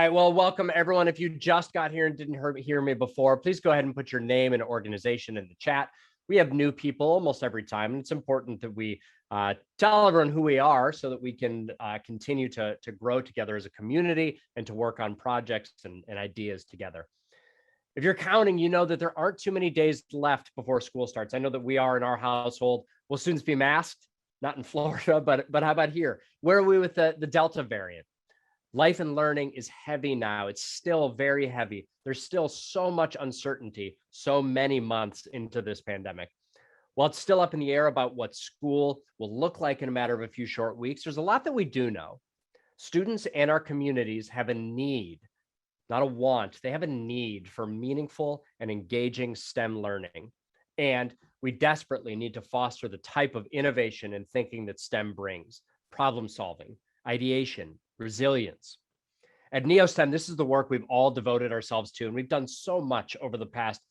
right, well, welcome everyone. If you just got here and didn't hear me before, please go ahead and put your name and organization in the chat. We have new people almost every time, and it's important that we tell everyone who we are so that we can continue to grow together as a community and to work on projects and ideas together. If you're counting, you know that there aren't too many days left before school starts. I know that we are in our household. Will students be masked? Not in Florida, but how about here? Where are we with the Delta variant? Life and learning is heavy now. It's still very heavy. There's still so much uncertainty, so many months into this pandemic. While it's still up in the air about what school will look like in a matter of a few short weeks, there's a lot that we do know. Students and our communities have a need, not a want. They have a need for meaningful and engaging STEM learning. And we desperately need to foster the type of innovation and thinking that STEM brings: problem solving, ideation, resilience. At NeoSTEM, this is the work we've all devoted ourselves to, and we've done so much over the past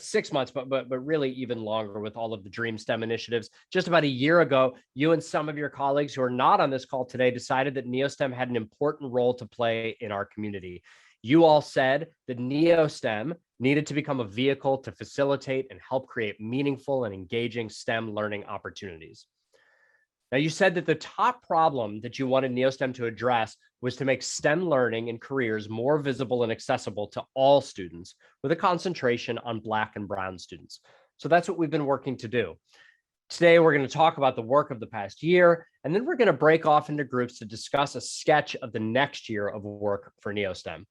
6 months, but really even longer with all of the Dream STEM initiatives. Just about a year ago, you and some of your colleagues who are not on this call today decided that NeoSTEM had an important role to play in our community. You all said that NeoSTEM needed to become a vehicle to facilitate and help create meaningful and engaging STEM learning opportunities. Now, you said that the top problem that you wanted NeoSTEM to address was to make STEM learning and careers more visible and accessible to all students, with a concentration on Black and Brown students. So that's what we've been working to do. Today, we're going to talk about the work of the past year, and then we're going to break off into groups to discuss a sketch of the next year of work for NeoSTEM.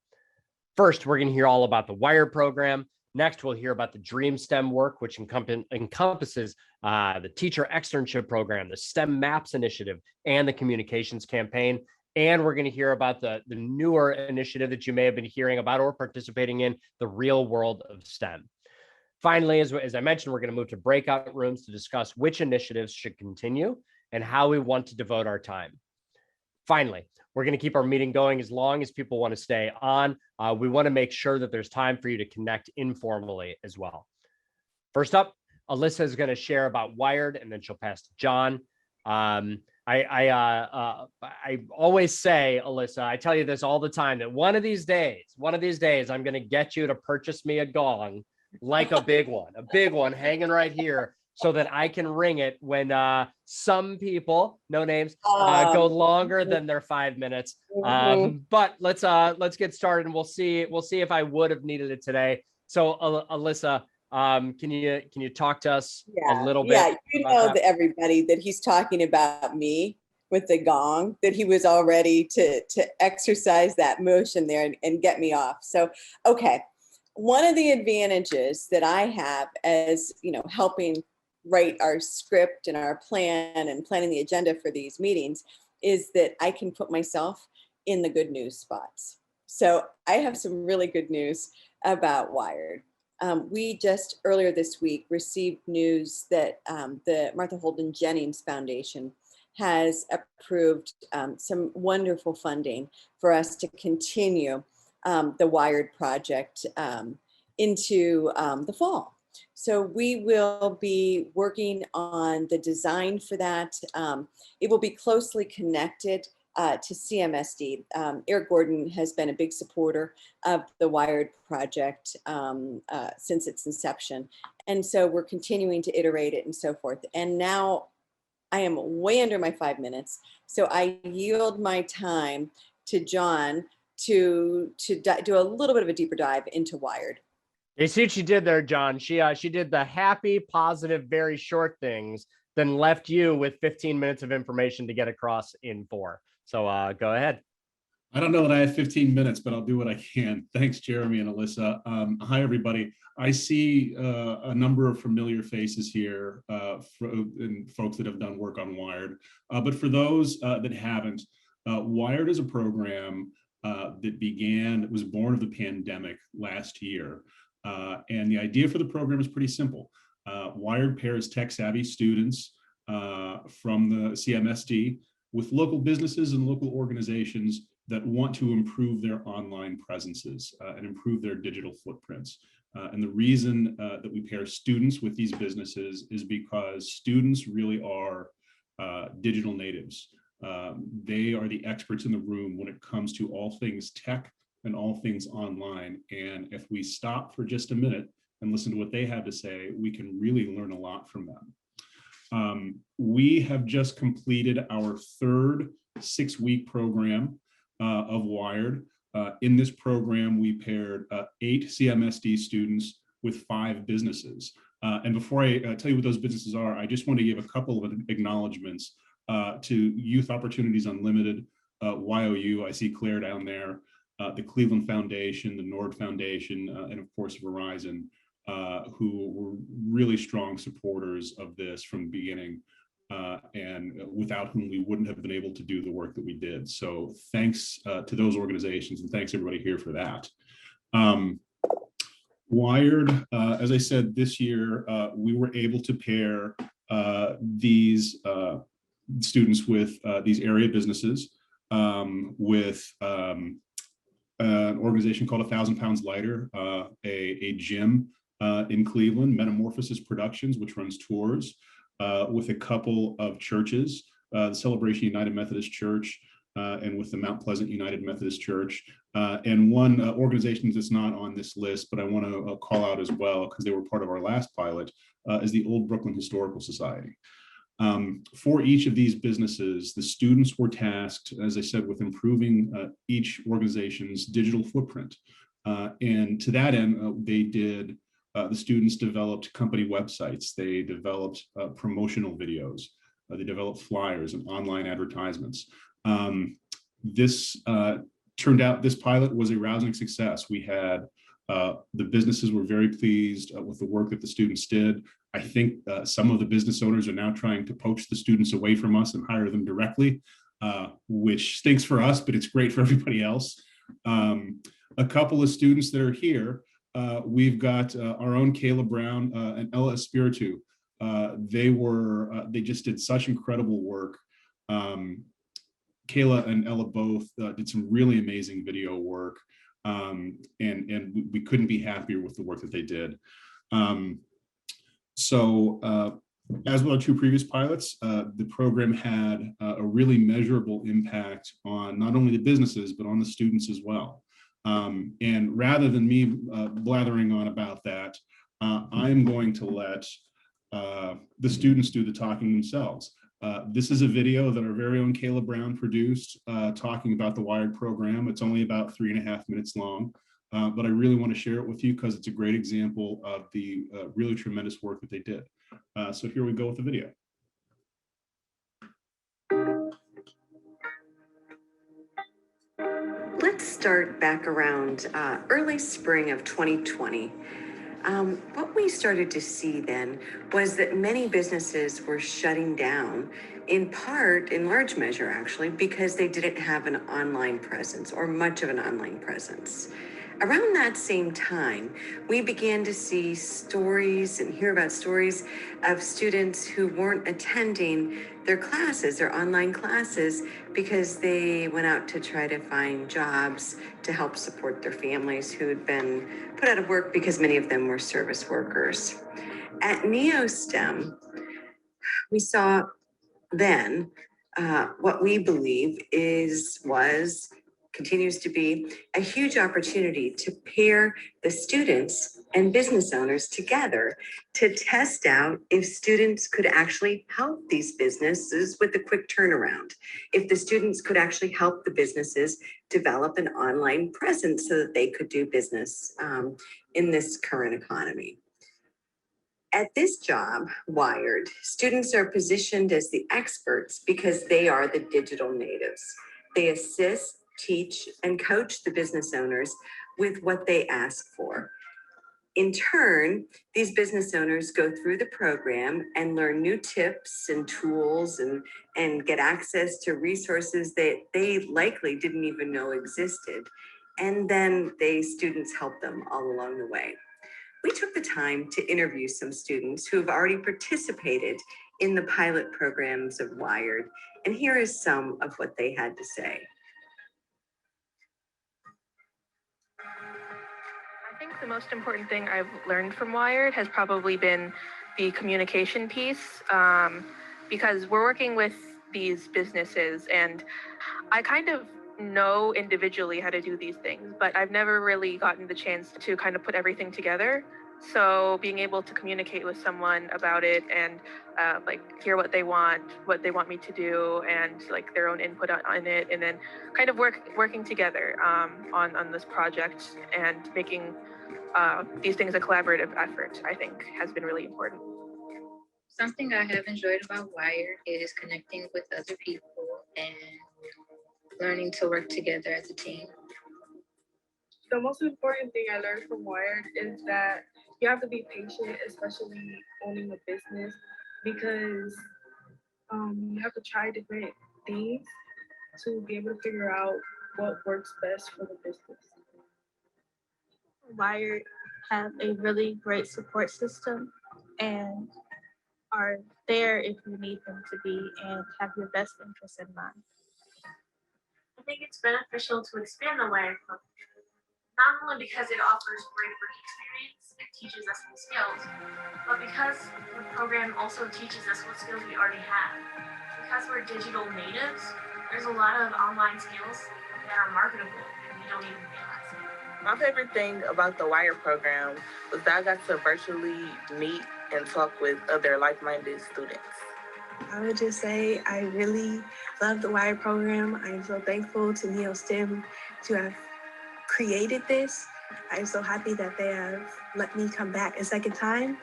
First, we're going to hear all about the WIRED program. Next, we'll hear about the Dream STEM work, which encompasses the teacher externship program, the STEM Maps initiative, and the communications campaign. And we're going to hear about the newer initiative that you may have been hearing about or participating in, the real world of STEM. Finally, as I mentioned, we're going to move to breakout rooms to discuss which initiatives should continue and how we want to devote our time. Finally, we're going to keep our meeting going as long as people want to stay on. We want to make sure that there's time for you to connect informally as well. First up, Alyssa is going to share about WIRED, and then she'll pass to John. I always say, Alyssa, I tell you this all the time, that one of these days, I'm going to get you to purchase me a gong, like a big one hanging right here, so that I can ring it when some people, no names, go longer than their 5 minutes. But let's get started, and we'll see if I would have needed it today. So Alyssa, can you talk to us a little bit? Yeah, you know that everybody that he's talking about me with the gong, that he was all ready to exercise that motion there and get me off. So, okay. One of the advantages that I have as, helping write our script and our plan and planning the agenda for these meetings is that I can put myself in the good news spots. So I have some really good news about WIRED. We just earlier this week received news that the Martha Holden Jennings Foundation has approved some wonderful funding for us to continue the WIRED project into the fall. So we will be working on the design for that. It will be closely connected to CMSD. Eric Gordon has been a big supporter of the WIRED project since its inception. And so we're continuing to iterate it and so forth. And now I am way under my 5 minutes. So I yield my time to John to do a little bit of a deeper dive into WIRED. You see what she did there, John? She did the happy, positive, very short things, then left you with 15 minutes of information to get across in 4. So go ahead. I don't know that I have 15 minutes, but I'll do what I can. Thanks, Jeremy and Alyssa. Hi, everybody. I see a number of familiar faces here and folks that have done work on WIRED. But for those that haven't, WIRED is a program that was born of the pandemic last year. And the idea for the program is pretty simple. WIRED pairs tech-savvy students from the CMSD with local businesses and local organizations that want to improve their online presences and improve their digital footprints. And the reason that we pair students with these businesses is because students really are digital natives. They are the experts in the room when it comes to all things tech and all things online. And if we stop for just a minute and listen to what they have to say, we can really learn a lot from them. We have just completed our third 6-week program of Wired. In this program, we paired 8 CMSD students with 5 businesses. And before I tell you what those businesses are, I just want to give a couple of acknowledgements to Youth Opportunities Unlimited, YOU, I see Claire down there, the Cleveland Foundation, the Nord Foundation, and of course Verizon, who were really strong supporters of this from the beginning, and without whom we wouldn't have been able to do the work that we did. So thanks to those organizations, and thanks everybody here for that. Wired, as I said, this year, we were able to pair these students with these area businesses, with an organization called 1,000 Pounds Lighter, a gym in Cleveland, Metamorphosis Productions, which runs tours, with a couple of churches, the Celebration United Methodist Church, and with the Mount Pleasant United Methodist Church, and one organization that's not on this list, but I want to call out as well because they were part of our last pilot, is the Old Brooklyn Historical Society. For each of these businesses, the students were tasked, as I said, with improving each organization's digital footprint. And to that end, the students developed company websites, they developed promotional videos, they developed flyers and online advertisements. This pilot was a rousing success. We had the businesses were very pleased with the work that the students did. I think some of the business owners are now trying to poach the students away from us and hire them directly, which stinks for us, but it's great for everybody else. A couple of students that are here, we've got our own Kayla Brown and Ella Espiritu. They just did such incredible work. Kayla and Ella both did some really amazing video work, and we couldn't be happier with the work that they did. As with our 2 previous pilots, the program had a really measurable impact on not only the businesses, but on the students as well. And rather than me blathering on about that, I'm going to let the students do the talking themselves. This is a video that our very own Kayla Brown produced, talking about the Wired program. It's only about 3.5 minutes long, but I really want to share it with you because it's a great example of the really tremendous work that they did. So here we go with the video. Let's start back around early spring of 2020. What we started to see then was that many businesses were shutting down, in part, in large measure actually, because they didn't have an online presence or much of an online presence. Around that same time, we began to see stories and hear about stories of students who weren't attending their classes, their online classes, because they went out to try to find jobs to help support their families who had been put out of work because many of them were service workers. At NeoSTEM, we saw then what we believe continues to be a huge opportunity to pair the students and business owners together to test out if students could actually help these businesses with a quick turnaround, if the students could actually help the businesses develop an online presence so that they could do business in this current economy. At this job, Wired, students are positioned as the experts because they are the digital natives. They assist, teach, and coach the business owners with what they ask for. In turn, these business owners go through the program and learn new tips and tools and get access to resources that they likely didn't even know existed. And then students help them all along the way. We took the time to interview some students who have already participated in the pilot programs of Wired, and here is some of what they had to say. I think the most important thing I've learned from Wired has probably been the communication piece, because we're working with these businesses, and I kind of know individually how to do these things, but I've never really gotten the chance to kind of put everything together. So being able to communicate with someone about it and like hear what they want me to do, and like their own input on it, and then kind of working together on this project and making these things a collaborative effort, I think has been really important. Something I have enjoyed about Wired is connecting with other people and learning to work together as a team. The most important thing I learned from Wired is that you have to be patient, especially owning a business, because you have to try different things to be able to figure out what works best for the business. Wired have a really great support system and are there if you need them to be and have your best interests in mind. I think it's beneficial to expand the Wired program, not only because it offers great work experience and teaches us new skills, but because the program also teaches us what skills we already have. Because we're digital natives, there's a lot of online skills that are marketable and we don't even realize it. My favorite thing about the Wire program was that I got to virtually meet and talk with other like-minded students. I would just say I really love the Wire program. I'm so thankful to NeoSTEM to have created this. I'm so happy that they have let me come back a second time,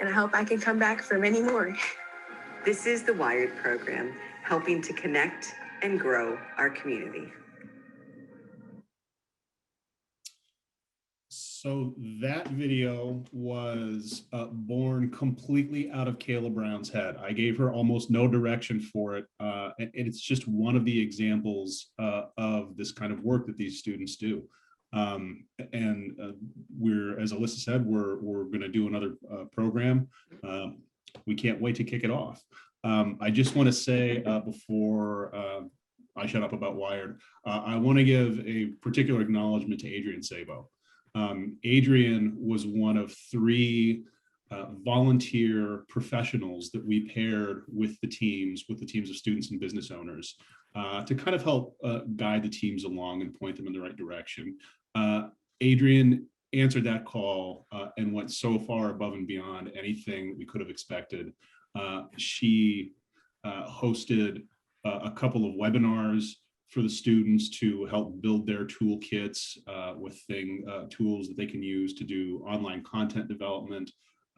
and I hope I can come back for many more. This is the Wired program, helping to connect and grow our community. So that video was born completely out of Kayla Brown's head. I gave her almost no direction for it. And it's just one of the examples of this kind of work that these students do. We're, as Alyssa said, we're going to do another program. We can't wait to kick it off. I just want to say before I shut up about Wired, I want to give a particular acknowledgement to Adrian Sabo. Adrian was one of 3 volunteer professionals that we paired with the teams of students and business owners to kind of help guide the teams along and point them in the right direction. Adrian answered that call and went so far above and beyond anything we could have expected. She hosted a couple of webinars for the students to help build their toolkits with tools that they can use to do online content development.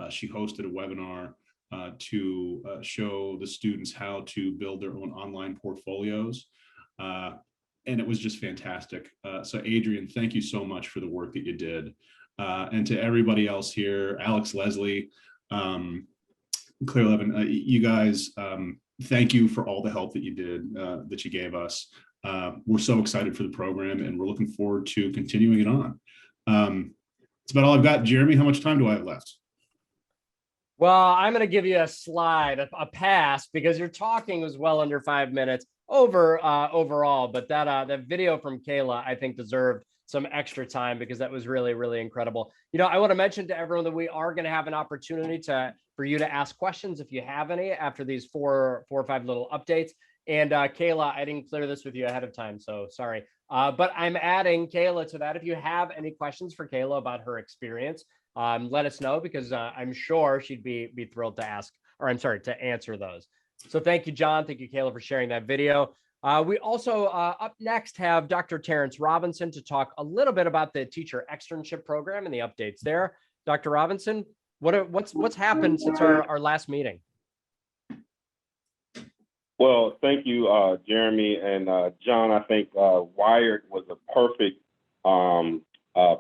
She hosted a webinar to show the students how to build their own online portfolios. And it was just fantastic. So Adrian, thank you so much for the work that you did. And to everybody else here, Alex, Leslie, Claire Levin, you guys, thank you for all the help that you did, that you gave us. We're so excited for the program and we're looking forward to continuing it on. That's about all I've got. Jeremy, how much time do I have left? Well, I'm going to give you a slide, a pass, because your talking was well under 5 minutes overall. But that video from Kayla, I think, deserved some extra time because that was really, really incredible. You know, I want to mention to everyone that we are going to have an opportunity for you to ask questions if you have any after these four or five little updates. And Kayla, I didn't clear this with you ahead of time, so sorry. But I'm adding Kayla to that. If you have any questions for Kayla about her experience, let us know, because I'm sure she'd be thrilled to to answer those. So thank you, John. Thank you, Kayla, for sharing that video. We also up next have Dr. Terrence Robinson to talk a little bit about the teacher externship program and the updates there. Dr. Robinson, what's happened since our last meeting? Well, thank you, Jeremy and John. I think Wired was a perfect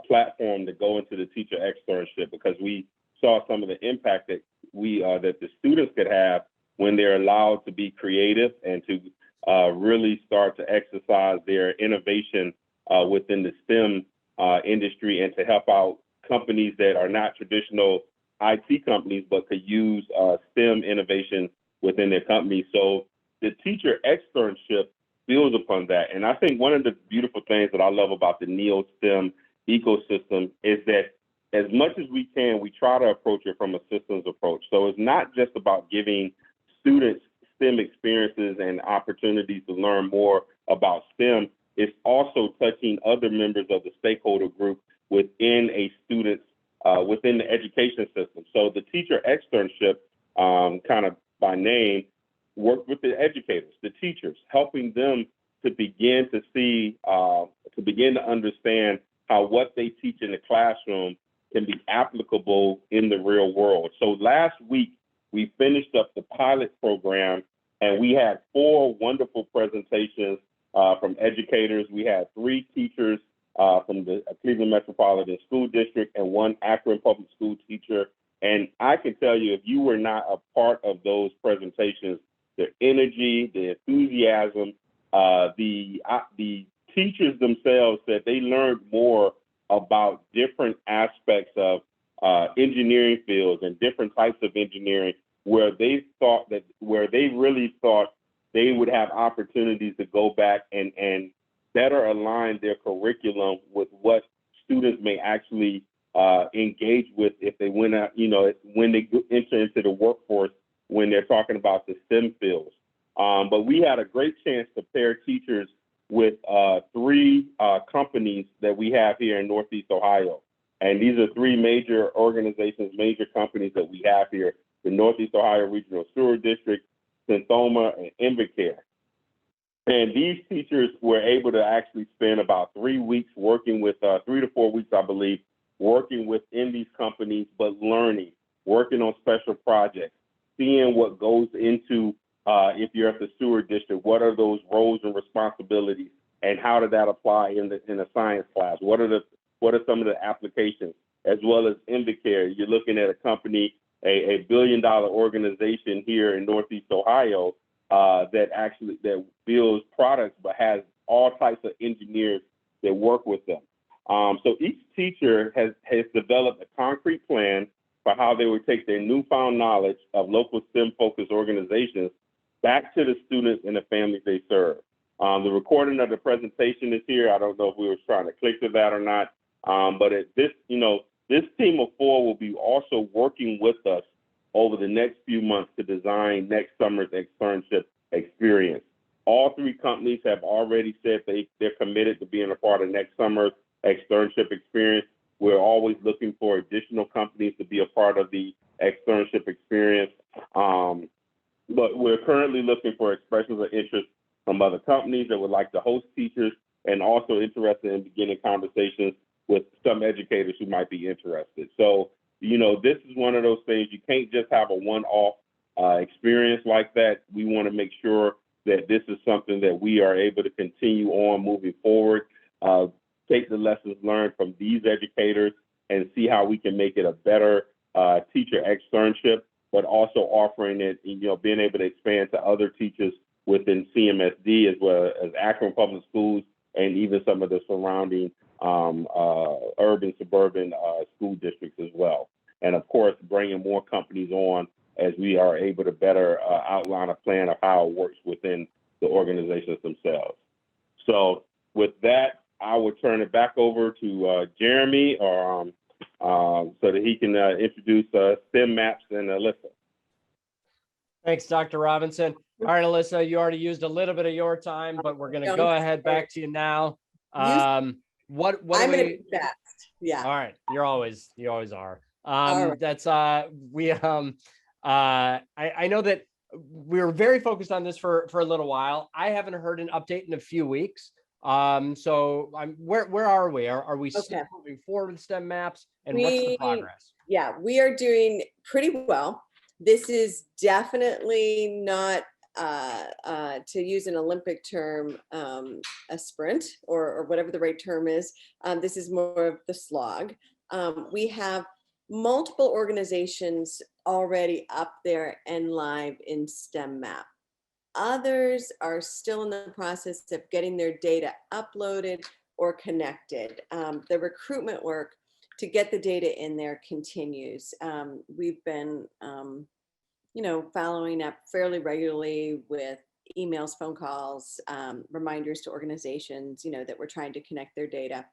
platform to go into the teacher externship, because we saw some of the impact that that the students could have when they're allowed to be creative and to really start to exercise their innovation within the STEM industry, and to help out companies that are not traditional IT companies but could use STEM innovation within their company. So the teacher externship builds upon that. And I think one of the beautiful things that I love about the NeoSTEM ecosystem is that as much as we can, we try to approach it from a systems approach. So it's not just about giving students STEM experiences and opportunities to learn more about STEM, it's also touching other members of the stakeholder group within a student's, within the education system. So the teacher externship, kind of by name, work with the educators, the teachers, helping them to begin to see, to begin to understand how what they teach in the classroom can be applicable in the real world. So last week, we finished up the pilot program, and we had 4 wonderful presentations from educators. We had 3 teachers from the Cleveland Metropolitan School District and 1 Akron Public School teacher. And I can tell you, if you were not a part of those presentations, the energy, the enthusiasm, the teachers themselves said they learned more about different aspects of engineering fields and different types of engineering where they really thought they would have opportunities to go back and better align their curriculum with what students may actually engage with if they went out, when they enter into the workforce, when they're talking about the STEM fields. But we had a great chance to pair teachers with 3 companies that we have here in Northeast Ohio. And these are 3 major organizations, major companies that we have here, the Northeast Ohio Regional Sewer District, Synthoma, and Invacare. And these teachers were able to actually spend about 3 weeks working with, 3 to 4 weeks, I believe, working within these companies, but learning, working on special projects, seeing what goes into, if you're at the sewer district, what are those roles and responsibilities, and how did that apply in a science class? What are some of the applications, as well as Invacare? You're looking at a company, a $1 billion organization here in Northeast Ohio that builds products, but has all types of engineers that work with them. So each teacher has developed a concrete plan for how they would take their newfound knowledge of local STEM-focused organizations back to the students and the families they serve. The recording of the presentation is here. I don't know if we were trying to click to that or not, but this team of 4 will be also working with us over the next few months to design next summer's externship experience. All 3 companies have already said they're committed to being a part of next summer's externship experience. We're always looking for additional companies to be a part of the externship experience. But we're currently looking for expressions of interest from other companies that would like to host teachers, and also interested in beginning conversations with some educators who might be interested. So, this is one of those things, you can't just have a one-off experience like that. We want to make sure that this is something that we are able to continue on moving forward, take the lessons learned from these educators and see how we can make it a better teacher externship, but also offering it, being able to expand to other teachers within CMSD, as well as Akron Public Schools, and even some of the surrounding urban, suburban school districts as well. And of course, bringing more companies on as we are able to better outline a plan of how it works within the organizations themselves. So with that, I will turn it back over to Jeremy, so that he can introduce STEM maps and Alyssa. Thanks, Dr. Robinson. All right, Alyssa, you already used a little bit of your time, but we're going to go ahead back to you now. What I'm going to be fast. Yeah. All right. You always are. Right. That's I know that we were very focused on this for a little while. I haven't heard an update in a few weeks. So where are we? Are we still moving forward with STEM maps, and what's the progress? Yeah, we are doing pretty well. This is definitely not, to use an Olympic term, a sprint or whatever the right term is. This is more of the slog. We have multiple organizations already up there and live in STEM map. Others are still in the process of getting their data uploaded or connected. The recruitment work to get the data in there continues. We've been, following up fairly regularly with emails, phone calls, reminders to organizations, that we're trying to connect their data.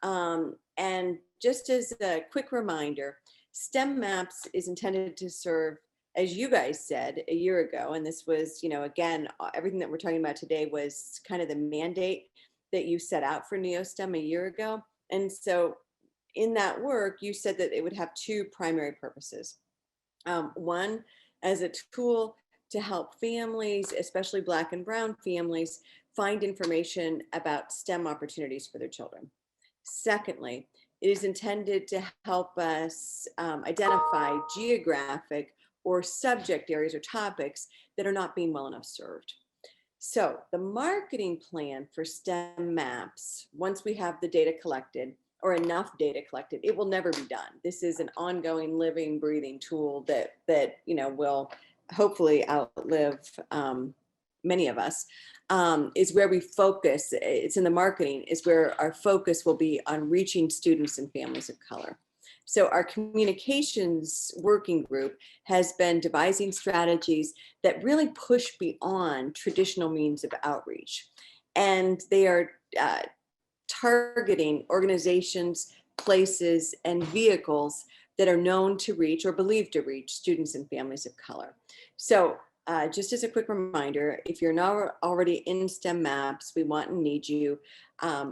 And just as a quick reminder, STEM Maps is intended to serve, as you guys said a year ago, and this was, again, everything that we're talking about today was kind of the mandate. that you set out for NeoSTEM a year ago. And so in that work, you said that it would have two primary purposes. One, as a tool to help families, especially Black and Brown families, find information about STEM opportunities for their children. Secondly, it is intended to help us identify geographic or subject areas or topics that are not being well enough served. So the marketing plan for STEM maps, once we have the data collected or enough data collected, it will never be done. This is an ongoing, living, breathing tool that will hopefully outlive many of us. Is where we focus. It's in the marketing. Is where our focus will be on reaching students and families of color. So our communications working group has been devising strategies that really push beyond traditional means of outreach. And they are targeting organizations, places, and vehicles that are known to reach or believed to reach students and families of color. So just as a quick reminder, if you're not already in STEM maps, we want and need you.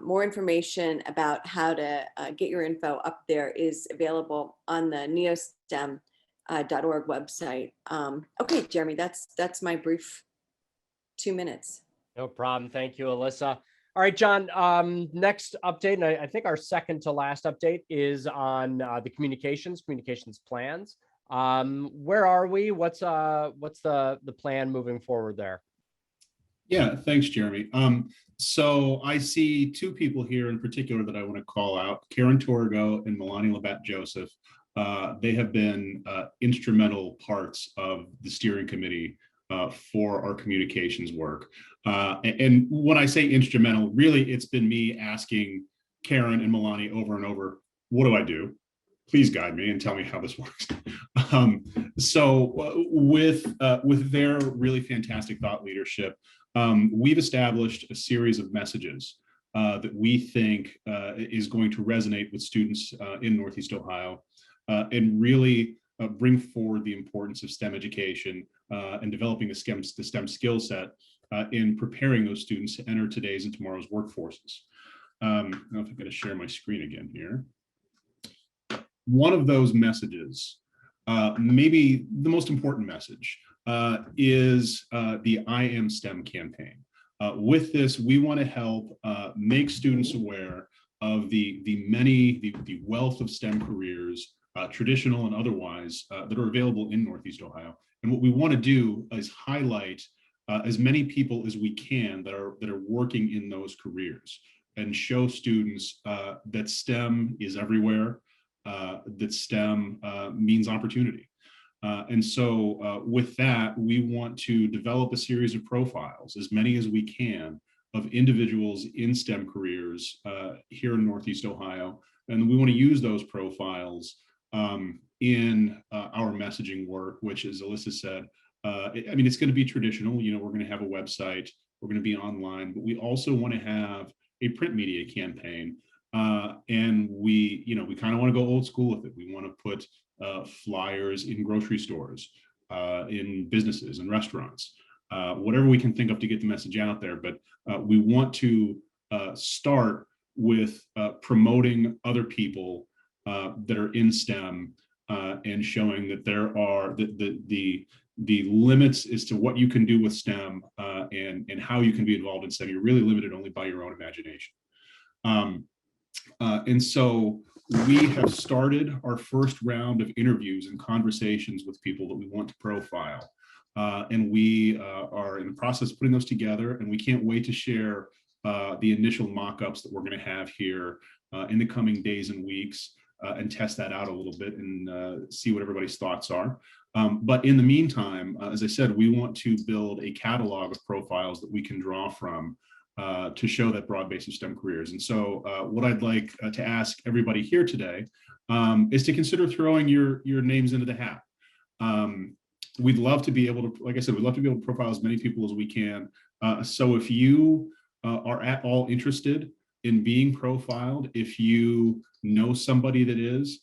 More information about how to get your info up there is available on the neostem.org website. Okay, Jeremy, that's my brief 2 minutes. No problem. Thank you, Alyssa. All right, John, next update, and I think our second to last update is on the communications plans. Where are we? What's the plan moving forward there? Yeah, thanks, Jeremy. So I see two people here in particular that I want to call out, Karen Torgo and Melanie Labatt-Joseph. They have been instrumental parts of the steering committee for our communications work. And when I say instrumental, really it's been me asking Karen and Melanie over and over, what do I do? Please guide me and tell me how this works. So with their really fantastic thought leadership, we've established a series of messages that we think is going to resonate with students in Northeast Ohio and really bring forward the importance of STEM education and developing the STEM skill set in preparing those students to enter today's and tomorrow's workforces. I don't know if I'm going to share my screen again here. One of those messages, maybe the most important message, is the I Am STEM campaign. With this, we want to help make students aware of the wealth of STEM careers, traditional and otherwise, that are available in Northeast Ohio. And what we want to do is highlight as many people as we can that are working in those careers, and show students that STEM is everywhere, that STEM means opportunity. And so with that, we want to develop a series of profiles, as many as we can, of individuals in STEM careers here in Northeast Ohio. And we want to use those profiles in our messaging work, which, as Alyssa said, I mean, it's going to be traditional. You know, we're going to have a website, we're going to be online, but we also want to have a print media campaign. And we kind of want to go old school with it. We want to put flyers in grocery stores, in businesses and restaurants, whatever we can think of to get the message out there. But we want to start with promoting other people that are in STEM and showing that there are the limits as to what you can do with STEM and how you can be involved in STEM. You're really limited only by your own imagination. And so we have started our first round of interviews and conversations with people that we want to profile. And we are in the process of putting those together, and we can't wait to share the initial mock-ups that we're going to have here in the coming days and weeks and test that out a little bit and see what everybody's thoughts are. But in the meantime, as I said, we want to build a catalog of profiles that we can draw from to show that broad base of STEM careers. And so what I'd like to ask everybody here today is to consider throwing your names into the hat. We'd love to be able to, like I said, we'd love to be able to profile as many people as we can. So if you are at all interested in being profiled, if you know somebody that is,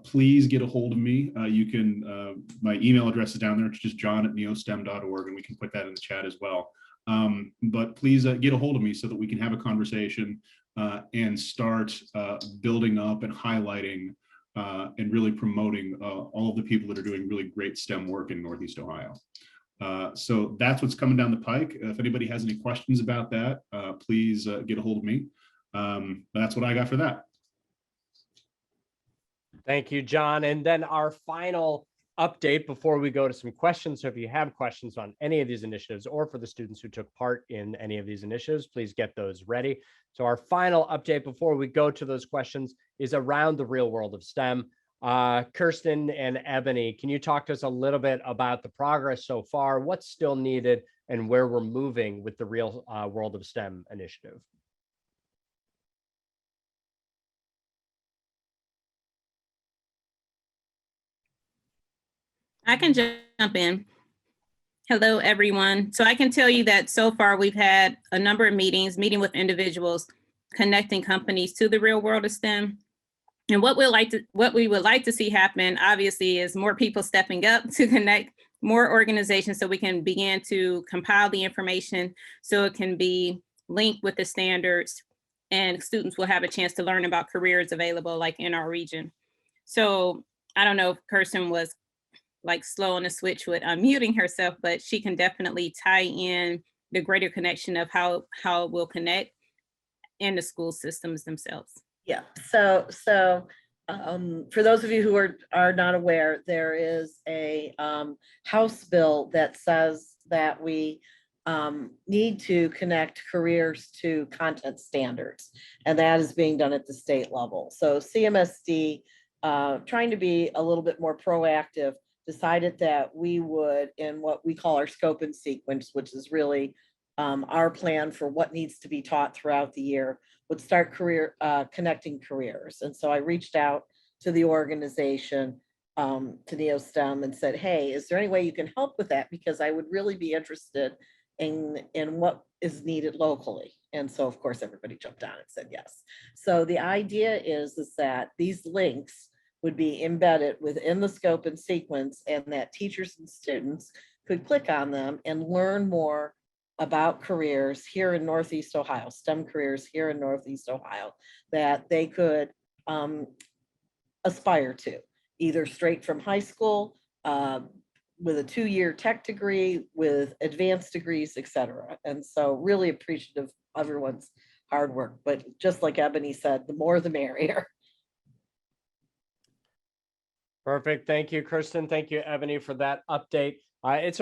please get a hold of me. You can, my email address is down there. It's just john@neostem.org, and we can put that in the chat as well. But please get a hold of me so that we can have a conversation and start building up and highlighting and really promoting all of the people that are doing really great STEM work in Northeast Ohio. So that's what's coming down the pike. If anybody has any questions about that, please get a hold of me. That's what I got for that. Thank you, John. And then our final update before we go to some questions. So if you have questions on any of these initiatives or for the students who took part in any of these initiatives, please get those ready. So our final update before we go to those questions is around the real world of STEM. Kirsten and Ebony, can you talk to us a little bit about the progress so far, what's still needed, and where we're moving with the real world of STEM initiative? I can jump in. Hello, everyone. So I can tell you that so far we've had a number of meetings, meeting with individuals, connecting companies to the real world of STEM. And what we would like to see happen, obviously, is more people stepping up to connect more organizations so we can begin to compile the information so it can be linked with the standards and students will have a chance to learn about careers available like in our region. So I don't know if Kirsten was like slow on the switch with unmuting herself, but she can definitely tie in the greater connection of how it will connect in the school systems themselves. Yeah, so for those of you who are not aware, there is a House bill that says that we need to connect careers to content standards, and that is being done at the state level. So CMSD, trying to be a little bit more proactive, decided that we would, in what we call our scope and sequence, which is really our plan for what needs to be taught throughout the year, would start connecting careers. And so I reached out to the organization, to NeoSTEM, and said, hey, is there any way you can help with that? Because I would really be interested in what is needed locally. And so, of course, everybody jumped on and said yes. So the idea is that these links would be embedded within the scope and sequence, and that teachers and students could click on them and learn more about careers here in Northeast Ohio, STEM careers here in Northeast Ohio, that they could aspire to, either straight from high school, with a 2-year tech degree, with advanced degrees, et cetera. And so really appreciative of everyone's hard work. But just like Ebony said, the more the merrier. Perfect. Thank you, Kirsten. Thank you, Ebony, for that update. I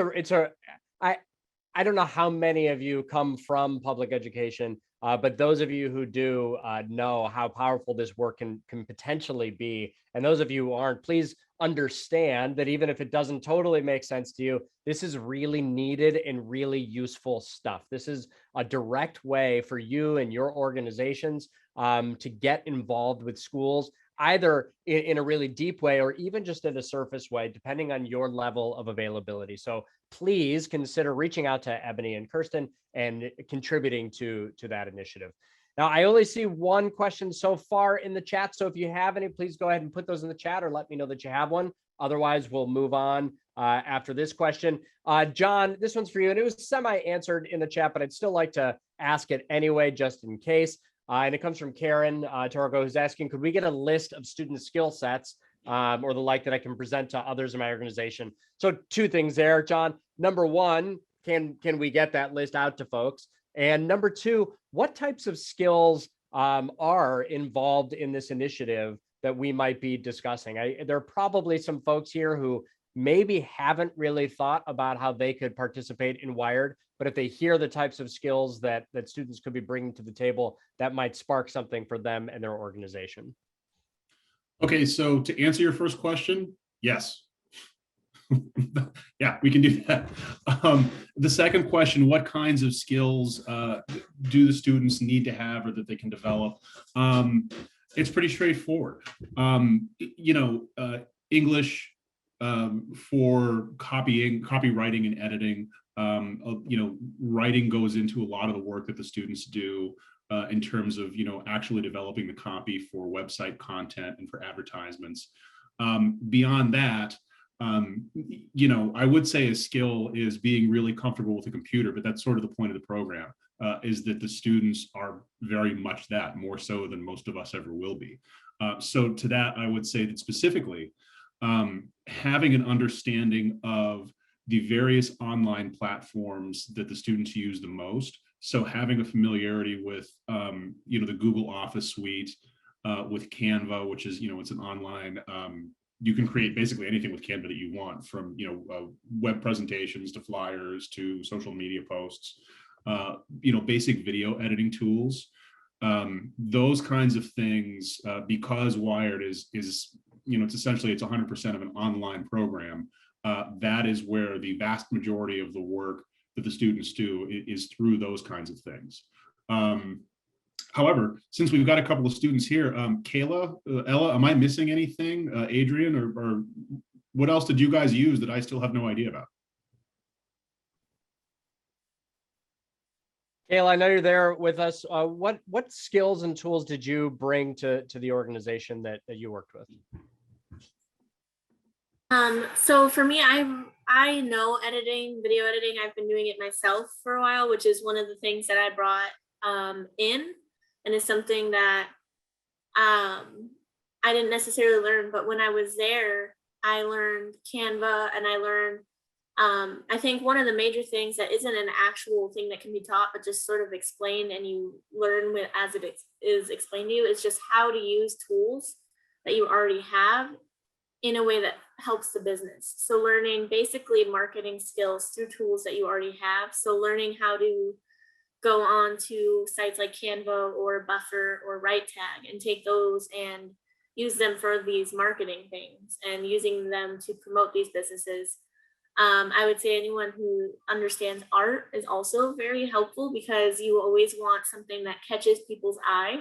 don't know how many of you come from public education, but those of you who do know how powerful this work can potentially be. And those of you who aren't, please understand that even if it doesn't totally make sense to you, this is really needed and really useful stuff. This is a direct way for you and your organizations to get involved with schools, either in a really deep way or even just in a surface way, depending on your level of availability. So please consider reaching out to Ebony and Kirsten and contributing to that initiative. Now, I only see one question so far in the chat. So if you have any, please go ahead and put those in the chat or let me know that you have one. Otherwise, we'll move on after this question. John, this one's for you. And it was semi-answered in the chat, but I'd still like to ask it anyway, just in case. And it comes from Karen Torgo, who's asking, could we get a list of student skill sets or the like that I can present to others in my organization? So 2 things there, John. Number 1, can we get that list out to folks? And number 2, what types of skills are involved in this initiative that we might be discussing? There are probably some folks here who maybe haven't really thought about how they could participate in Wired, but if they hear the types of skills that students could be bringing to the table, that might spark something for them and their organization. Okay, so to answer your first question, yes. Yeah, we can do that. The second question, what kinds of skills do the students need to have or that they can develop? It's pretty straightforward. English for copywriting and editing. Writing goes into a lot of the work that the students do in terms of, actually developing the copy for website content and for advertisements. Beyond that, You know, I would say a skill is being really comfortable with a computer, but that's sort of the point of the program, is that the students are very much that, more so than most of us ever will be. So to that, I would say that specifically, having an understanding of the various online platforms that the students use the most. So having a familiarity with, you know, the Google Office suite, with Canva, which is, you know, it's an online, you can create basically anything with Canva that you want, from, you know, web presentations to flyers to social media posts, you know, basic video editing tools, those kinds of things, because Wired is, you know, it's essentially, it's 100% of an online program. That is where the vast majority of the work that the students do is through those kinds of things. However, since we've got a couple of students here, Kayla, Ella, am I missing anything? Adrian, or what else did you guys use that I still have no idea about? Kayla, I know you're there with us. What skills and tools did you bring to the organization that you worked with? So for me, I know editing, video editing. I've been doing it myself for a while, which is one of the things that I brought in, and it's something that I didn't necessarily learn, but when I was there, I learned Canva, and I learned, I think one of the major things that isn't an actual thing that can be taught, but just sort of explained and you learn as it is explained to you, is just how to use tools that you already have in a way that helps the business. So learning basically marketing skills through tools that you already have. So learning how to go on to sites like Canva or Buffer or WriteTag and take those and use them for these marketing things and using them to promote these businesses. I would say anyone who understands art is also very helpful, because you always want something that catches people's eye.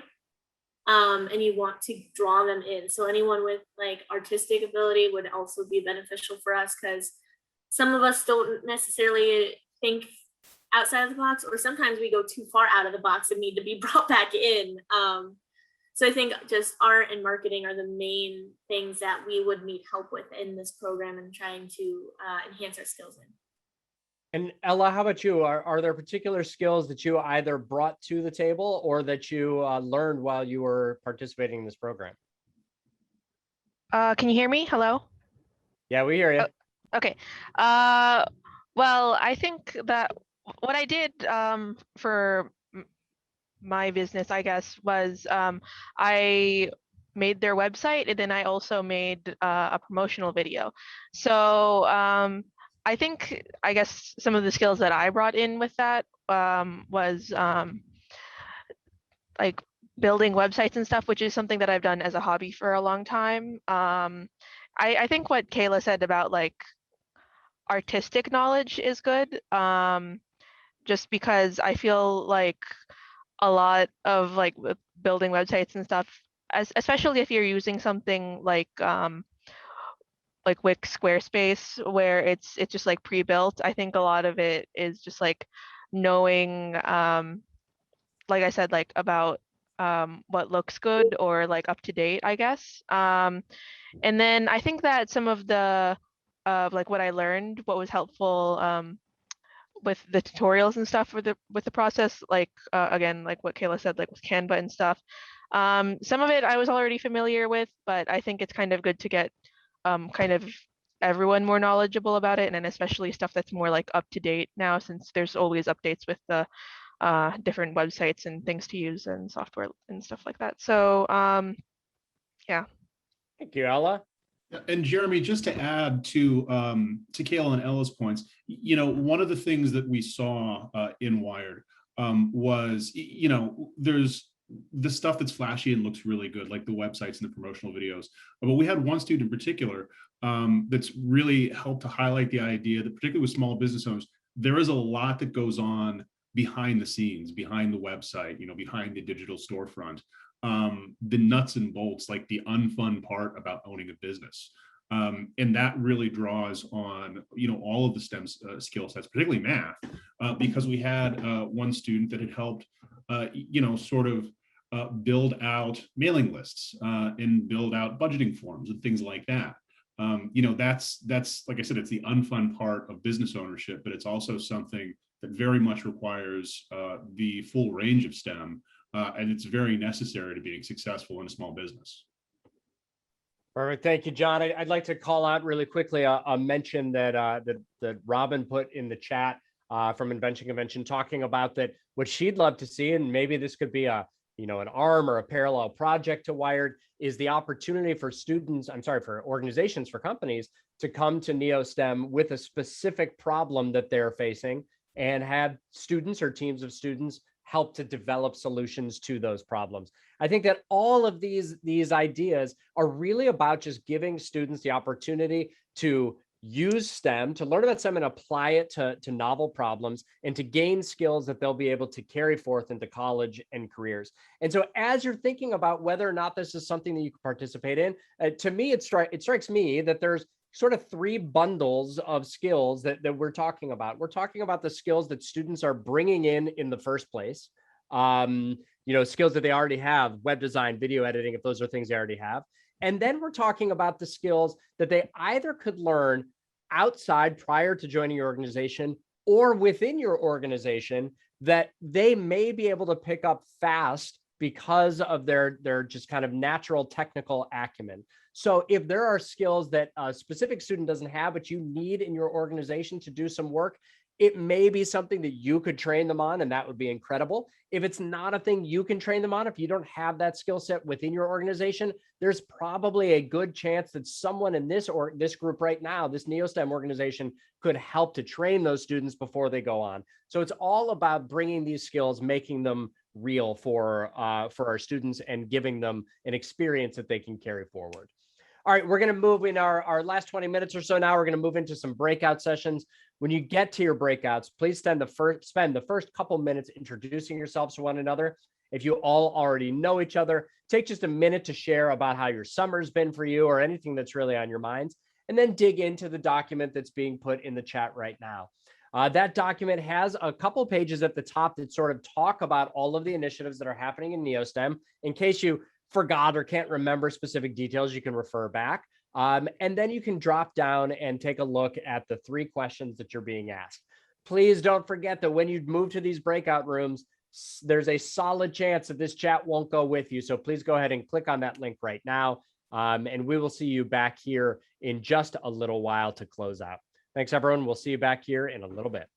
And you want to draw them in. So anyone with like artistic ability would also be beneficial for us, because some of us don't necessarily think outside of the box, or sometimes we go too far out of the box and need to be brought back in. So I think just art and marketing are the main things that we would need help with in this program and trying to enhance our skills in. And Ella, how about you? Are there particular skills that you either brought to the table or that you learned while you were participating in this program? Can you hear me? Hello? Yeah, we hear you. Okay. Well, I think that what I did for my business, I guess, was I made their website, and then I also made a promotional video. So I think, I guess some of the skills that I brought in with that was like building websites and stuff, which is something that I've done as a hobby for a long time. I think what Kayla said about like artistic knowledge is good, just because I feel like a lot of like building websites and stuff, especially if you're using something like Wix, Squarespace, where it's just like pre-built. I think a lot of it is just like knowing, like I said, like about what looks good or like up to date, I guess. And then I think that some of the like what I learned, what was helpful with the tutorials and stuff with the process, like again, like what Kayla said, like with Canva and stuff. Some of it I was already familiar with, but I think it's kind of good to get kind of everyone more knowledgeable about it, and especially stuff that's more like up to date now, since there's always updates with the different websites and things to use and software and stuff like that. So yeah. Thank you, Ella. And Jeremy, just to add to Kayla and Ella's points, you know, one of the things that we saw in Wired was, you know, there's the stuff that's flashy and looks really good, like the websites and the promotional videos. But we had one student in particular that's really helped to highlight the idea that, particularly with small business owners, there is a lot that goes on behind the scenes, behind the website, you know, behind the digital storefront. The nuts and bolts, like the unfun part about owning a business. And that really draws on, you know, all of the STEM skill sets, particularly math, because we had one student that had helped, you know, sort of build out mailing lists and build out budgeting forms and things like that. That's like I said, it's the unfun part of business ownership, but it's also something that very much requires the full range of STEM, and it's very necessary to being successful in a small business. All right, thank you, John. I'd like to call out really quickly a mention that Robin put in the chat from Invention Convention, talking about that what she'd love to see, and maybe this could be an arm or a parallel project to Wired, is the opportunity for for organizations, for companies to come to NeoSTEM with a specific problem that they're facing and have students or teams of students help to develop solutions to those problems. I think that all of these ideas are really about just giving students the opportunity to use STEM, to learn about STEM and apply it to novel problems, and to gain skills that they'll be able to carry forth into college and careers. And so as you're thinking about whether or not this is something that you can participate in, to me, it strikes me that there's sort of three bundles of skills that we're talking about. We're talking about the skills that students are bringing in the first place. Skills that they already have, web design, video editing, if those are things they already have. And then we're talking about the skills that they either could learn outside prior to joining your organization or within your organization that they may be able to pick up fast because of their just kind of natural technical acumen. So if there are skills that a specific student doesn't have, but you need in your organization to do some work, it may be something that you could train them on, and that would be incredible. If it's not a thing you can train them on, if you don't have that skill set within your organization, there's probably a good chance that someone in this group right now, this NeoSTEM organization, could help to train those students before they go on. So it's all about bringing these skills, making them real for our students, and giving them an experience that they can carry forward. All right, we're going to move in our last 20 minutes or so now. We're going to move into some breakout sessions. When you get to your breakouts, please spend the first couple minutes introducing yourselves to one another. If you all already know each other, take just a minute to share about how your summer's been for you or anything that's really on your minds, and then dig into the document that's being put in the chat right now. That document has a couple pages at the top that sort of talk about all of the initiatives that are happening in NeoSTEM. In case you forgot or can't remember specific details, you can refer back. And then you can drop down and take a look at the 3 questions that you're being asked. Please don't forget that when you move to these breakout rooms, there's a solid chance that this chat won't go with you. So please go ahead and click on that link right now. And we will see you back here in just a little while to close out. Thanks, everyone. We'll see you back here in a little bit.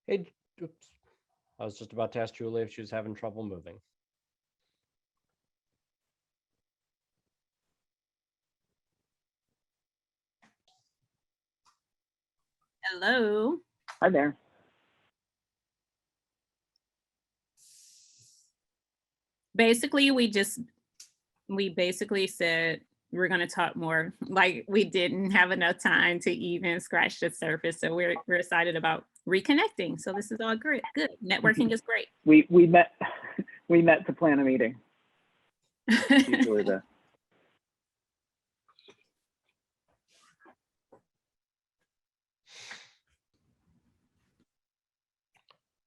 Hey, oops. I was just about to ask Julie if she was having trouble moving. Hello. Hi there. Basically, we basically said we're going to talk more. Like, we didn't have enough time to even scratch the surface. So we're excited about reconnecting. So this is all great. Good. Networking is great. We met to plan a meeting. Usually the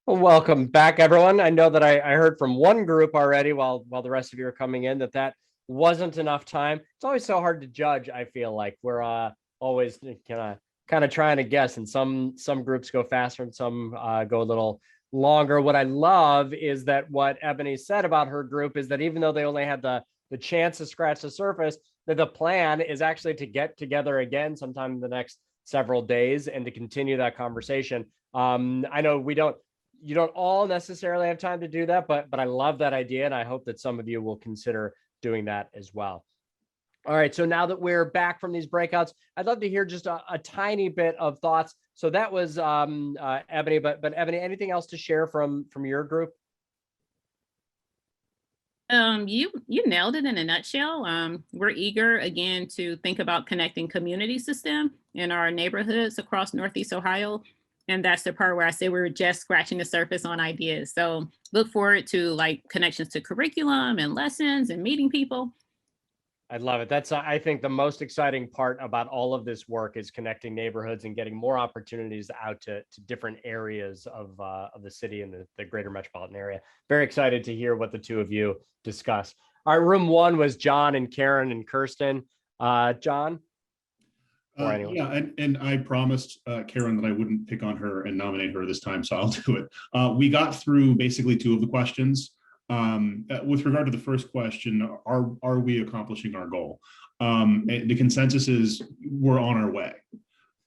Well, welcome back, everyone. I know that I heard from one group already while the rest of you are coming in that wasn't enough time. It's always so hard to judge. I feel like we're always kind of trying to guess, and some groups go faster and some go a little longer. What I love is that what Ebony said about her group is that even though they only had the chance to scratch the surface, that the plan is actually to get together again sometime in the next several days and to continue that conversation. I know you don't all necessarily have time to do that, but I love that idea, and I hope that some of you will consider doing that as well. All right, so now that we're back from these breakouts, I'd love to hear just a tiny bit of thoughts. So that was Ebony, but Ebony, anything else to share from your group? You nailed it in a nutshell. We're eager again to think about connecting community system in our neighborhoods across Northeast Ohio. And that's the part where I say we're just scratching the surface on ideas. So look forward to like connections to curriculum and lessons and meeting people. I love it. That's, I think, the most exciting part about all of this work is connecting neighborhoods and getting more opportunities out to different areas of the city and the greater metropolitan area. Very excited to hear what the two of you discuss. All right, room one was John and Karen and Kirsten. John? Yeah, and I promised Karen that I wouldn't pick on her and nominate her this time, so I'll do it. We got through basically two of the questions. With regard to the first question, are we accomplishing our goal? The consensus is we're on our way.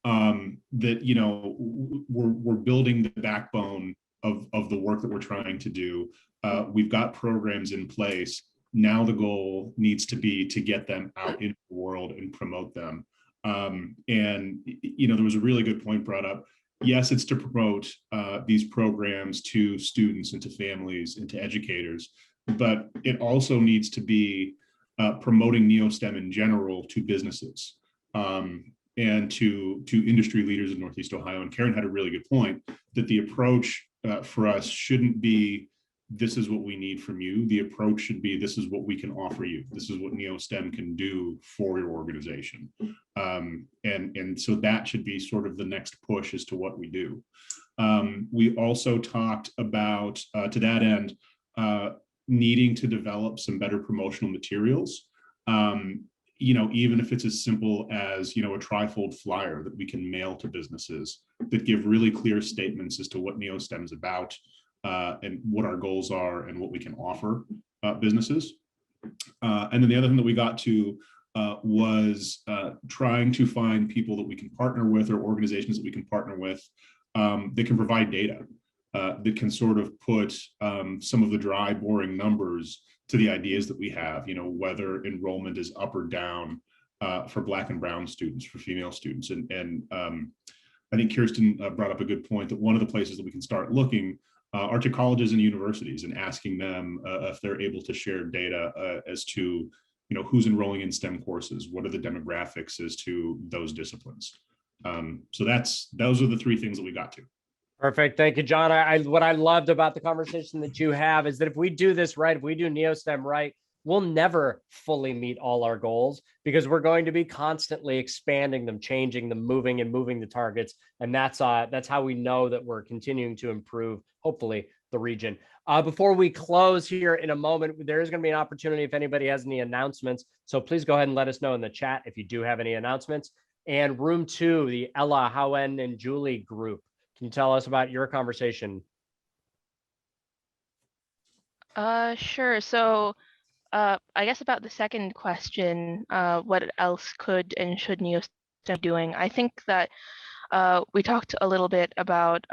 That, you know, we're building the backbone of the work that we're trying to do. We've got programs in place. Now the goal needs to be to get them out into the world and promote them. And, you know, there was a really good point brought up. Yes, it's to promote these programs to students and to families and to educators, but it also needs to be promoting NeoSTEM in general to businesses and to industry leaders in Northeast Ohio. And Karen had a really good point that the approach for us shouldn't be, this is what we need from you. The approach should be, this is what we can offer you. This is what NeoSTEM can do for your organization. And so that should be sort of the next push as to what we do. We also talked about, to that end, needing to develop some better promotional materials. You know, even if it's as simple as, you know, a trifold flyer that we can mail to businesses that give really clear statements as to what NeoSTEM is about, and what our goals are and what we can offer businesses. And then the other thing that we got to was trying to find people that we can partner with or organizations that we can partner with that can provide data that can sort of put some of the dry, boring numbers to the ideas that we have, you know, whether enrollment is up or down for Black and brown students, for female students. And I think Kirsten brought up a good point that one of the places that we can start looking are to colleges and universities and asking them if they're able to share data as to, you know, who's enrolling in STEM courses, what are the demographics as to those disciplines. So those are the three things that we got to. Perfect. Thank you, John. What I loved about the conversation that you have is that if we do this right, if we do NeoSTEM right, we'll never fully meet all our goals because we're going to be constantly expanding them, changing them, moving the targets. And that's how we know that we're continuing to improve, hopefully, the region. Before we close here in a moment, there is going to be an opportunity if anybody has any announcements. So please go ahead and let us know in the chat if you do have any announcements. And room two, the Ella, Howen, and Julie group. Can you tell us about your conversation? Sure. So I guess about the second question, what else could and should NeoSTEM be doing? I think that we talked a little bit about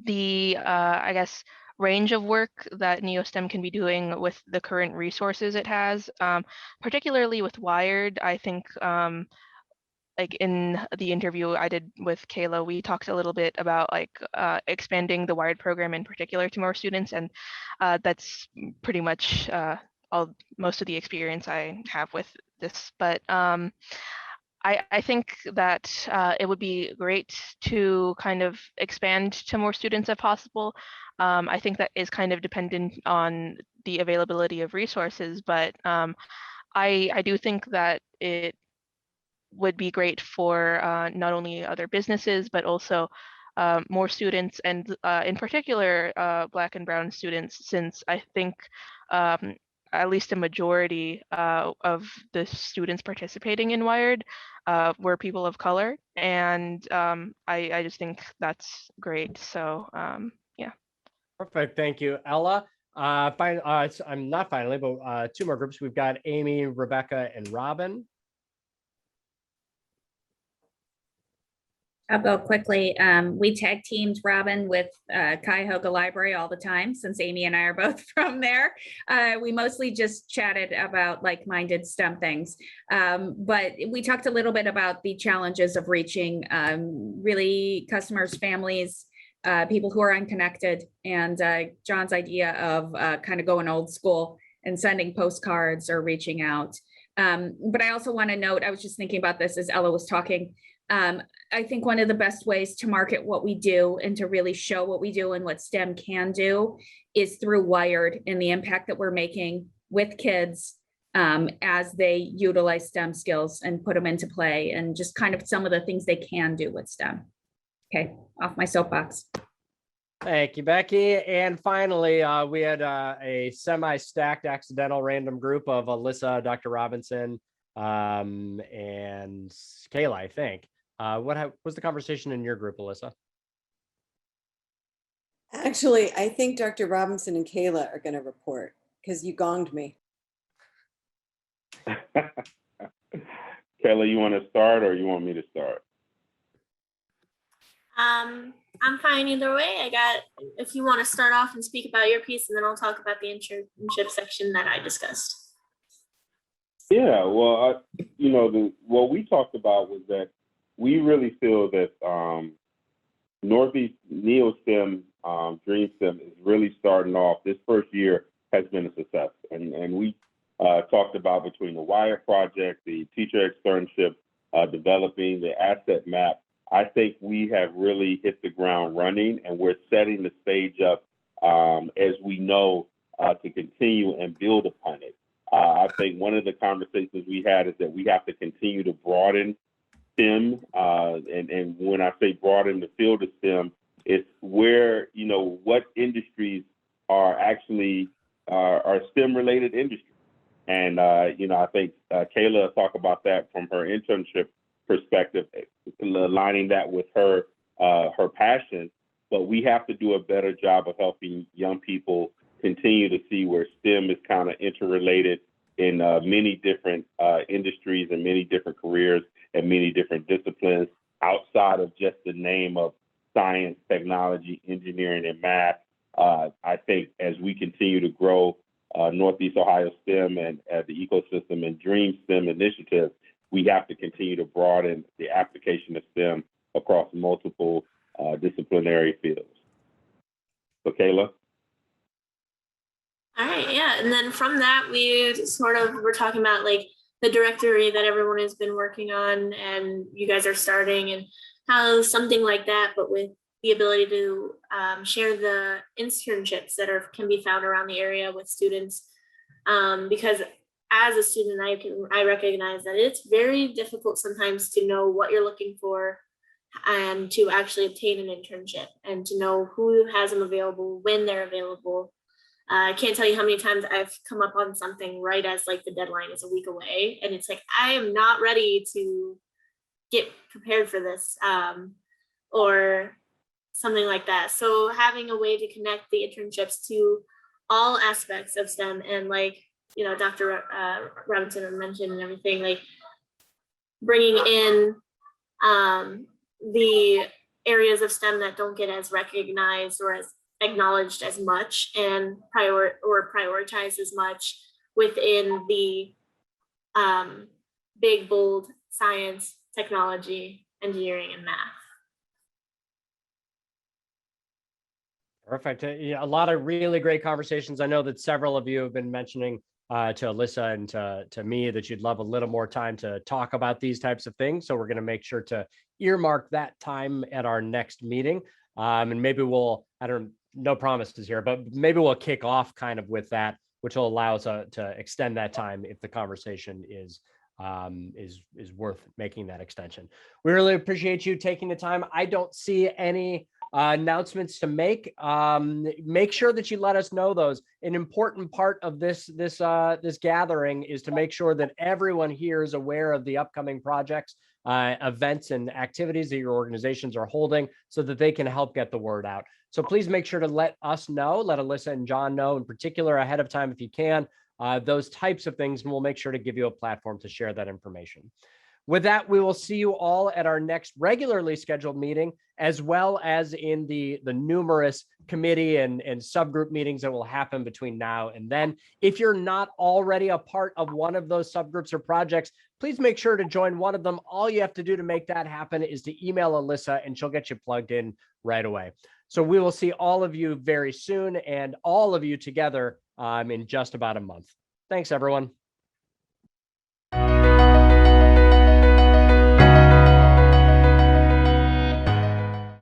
the, I guess, range of work that NeoSTEM can be doing with the current resources it has, particularly with Wired. I think like in the interview I did with Kayla, we talked a little bit about like expanding the Wired program in particular to more students, and that's pretty much most of the experience I have with this. But I think that it would be great to kind of expand to more students if possible. I think that is kind of dependent on the availability of resources, but I do think that it would be great for not only other businesses, but also more students, and in particular, Black and brown students, since I think at least a majority of the students participating in Wired were people of color. And I just think that's great. So yeah. Perfect. Thank you, Ella. I'm not finally, but two more groups. We've got Amy, Rebecca, and Robin. I'll go quickly. We tag teamed Robin with Cuyahoga Library all the time since Amy and I are both from there. We mostly just chatted about like-minded STEM things. But we talked a little bit about the challenges of reaching really customers, families, people who are unconnected, and John's idea of kind of going old school and sending postcards or reaching out. But I also want to note, I was just thinking about this as Ella was talking. I think one of the best ways to market what we do and to really show what we do and what STEM can do is through Wired and the impact that we're making with kids as they utilize STEM skills and put them into play, and just kind of some of the things they can do with STEM. Okay, off my soapbox. Thank you, Becky. And finally, we had a semi-stacked accidental random group of Alyssa, Dr. Robinson, and Kayla, I think. What was the conversation in your group, Alyssa? Actually, I think Dr. Robinson and Kayla are going to report because you gonged me. Kayla, you want to start or you want me to start? I'm fine either way. If you want to start off and speak about your piece, and then I'll talk about the internship section that I discussed. Yeah, well, what we talked about was that we really feel that Northeast NeoSTEM, DreamSTEM is really starting off. This first year has been a success. And we talked about between the WIRE project, the teacher externship, developing the asset map. I think we have really hit the ground running, and we're setting the stage up, as we know, to continue and build upon it. I think one of the conversations we had is that we have to continue to broaden STEM. And when I say broaden the field of STEM, it's where, what industries are actually are STEM related industries. And, I think Kayla talked about that from her internship perspective, aligning that with her passion. But we have to do a better job of helping young people continue to see where STEM is kind of interrelated in many different industries and many different careers and many different disciplines outside of just the name of science, technology, engineering, and math. I think as we continue to grow Northeast Ohio STEM and the ecosystem and Dream STEM initiative, we have to continue to broaden the application of STEM across multiple disciplinary fields. So, Kayla? All right, yeah. And then from that, we were talking about like the directory that everyone has been working on and you guys are starting, and how something like that, but with the ability to share the internships that can be found around the area with students. Because as a student, I recognize that it's very difficult sometimes to know what you're looking for and to actually obtain an internship and to know who has them available, when they're available. I can't tell you how many times I've come up on something right as like the deadline is a week away, and it's like, I am not ready to get prepared for this, or something like that. So having a way to connect the internships to all aspects of STEM, and like, Dr. Robinson mentioned and everything, like bringing in the areas of STEM that don't get as recognized or as acknowledged as much and prioritized as much within the big, bold science, technology, engineering, and math. Perfect. A lot of really great conversations. I know that several of you have been mentioning to Alyssa and to me that you'd love a little more time to talk about these types of things. So we're going to make sure to earmark that time at our next meeting. And maybe no promises here, but maybe we'll kick off kind of with that, which will allow us to extend that time if the conversation is worth making that extension. We really appreciate you taking the time. I don't see any announcements to make. Make sure that you let us know those. An important part of this gathering is to make sure that everyone here is aware of the upcoming projects, events, and activities that your organizations are holding, so that they can help get the word out. So please make sure to let us know, let Alyssa and John know in particular ahead of time if you can, those types of things, and we'll make sure to give you a platform to share that information. With that, we will see you all at our next regularly scheduled meeting, as well as in the numerous committee and subgroup meetings that will happen between now and then. If you're not already a part of one of those subgroups or projects, please make sure to join one of them. All you have to do to make that happen is to email Alyssa and she'll get you plugged in right away. So we will see all of you very soon, and all of you together in just about a month. Thanks, everyone.